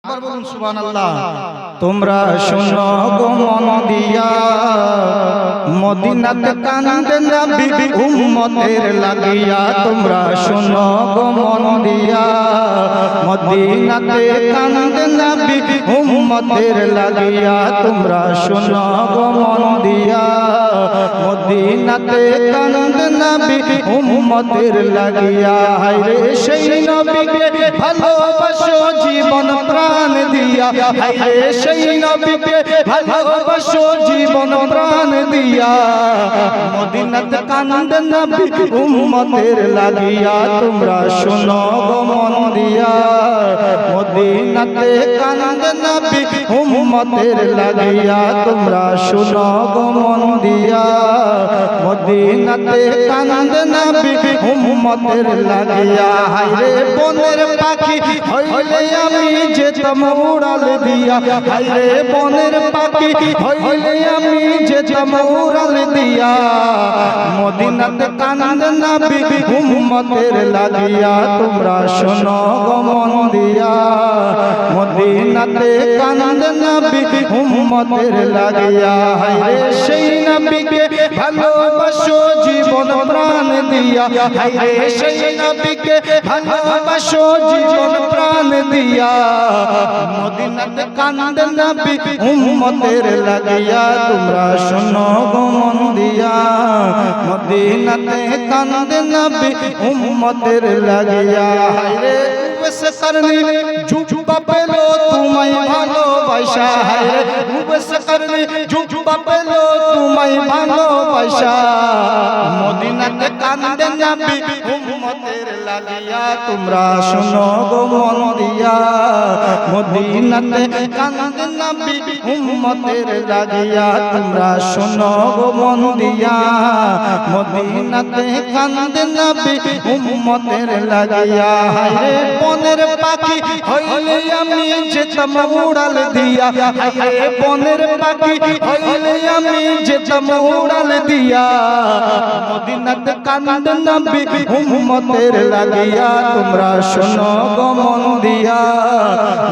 আরেকবার বলুন সুবহানাল্লাহ। তোমরা শোনো গো মন দিয়া, মদিনাতে কান্দে নবী উম্মতের লাগিয়া। তোমরা শোনো গো মন দিয়া, মদিনাতে কান্দে নবী উম্মতের লাগিয়া। তোমরা শোনো গো মন দিয়া, মদিনাতে কান্দে নবী উম্মতের লাগিয়া। হায়রে সেই নবীকে ভালোবাসো জীবন প্রাণ দিয়া, হায়রে সেই নবীকে ভালোবাসো জীবন প্রাণ দিয়া। মদিনাতে কান্দে নবী উম্মতের লাগিয়া। তোমরা শোনো গো মন দিয়া, মদিনাতে কান্দে নবী উম্মতের লাগিয়া। তোমরা শোনো গো মন দিয়া, মদিনাতে কান্দে নবী উম্মতের লাগিয়া। হায়রে বনের পাখি হইলে আমি যেতাম উড়াল দিয়া, হায়রে বনের পাখি হইলে আমি যেতাম উড়াল দিয়া। মদিনাতে কান্দে নবী উম্মতের লাগিয়া। তোমরা শোনো গো মন দিয়া, মদিনাতে কান্দে নবী উম্মতের লাগিয়া। হায়রে সেই নবীকে ভালোবাসো জীবন প্রাণ দিয়া, হায়রে সেই নবীকে ভালোবাসো জীবন প্রাণ দিয়া। মদিনাতে কান্দে নবী উম্মতের লাগিয়া। তোমরা শোনো গো মন দিয়া, মদিনাতে কান্দে নবী উম্মতের লাগিয়া। হায়রে উবেশ করনি জুবা পেলো তোমায় ভালোবাসা, হায়রে উবেশ করনি জুবা পেলো তোমায় ভালোবাসা। মদিনাতে কান্দে নবী উম্মতের লাগিয়া। তোমরা শোনো গো মন দিয়া, মদিনাতে কান্দে নবী উম্মতের লাগিয়া। তোমরা শোনো গো মন দিয়া, মদিনাতে কান্দে নবী উম্মতের লাগিয়া। হায়রে বনের পাখি হইলে আমি যেতাম উড়াল দিয়া, হায়রে বনের পাখি হইলে আমি যেতাম উড়াল দিয়া। মদিনাতে কান্দে নবী উম্মতের লাগিয়া। তোমরা শোনো গো মন দিয়া,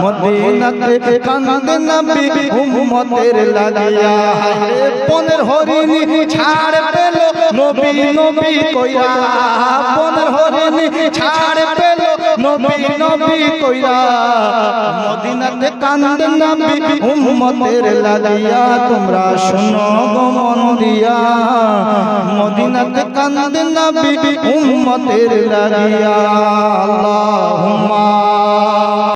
মদিনাতে কান্দে নবী উম্মতের লাগিয়া। হায়রে বনের হরিণী ছাড় পেল নবী নবী কইরা, বনের হরিণী ছাড় পেল নবী নবী কইরা। মদিনাতে কান্দে নবী উম্মতের লাগিয়া। তোমরা শোনো গো মন দিয়া, মদিনাতে কান্দে নবী উম্মতের লাগিয়া। আল্লাহুম্মা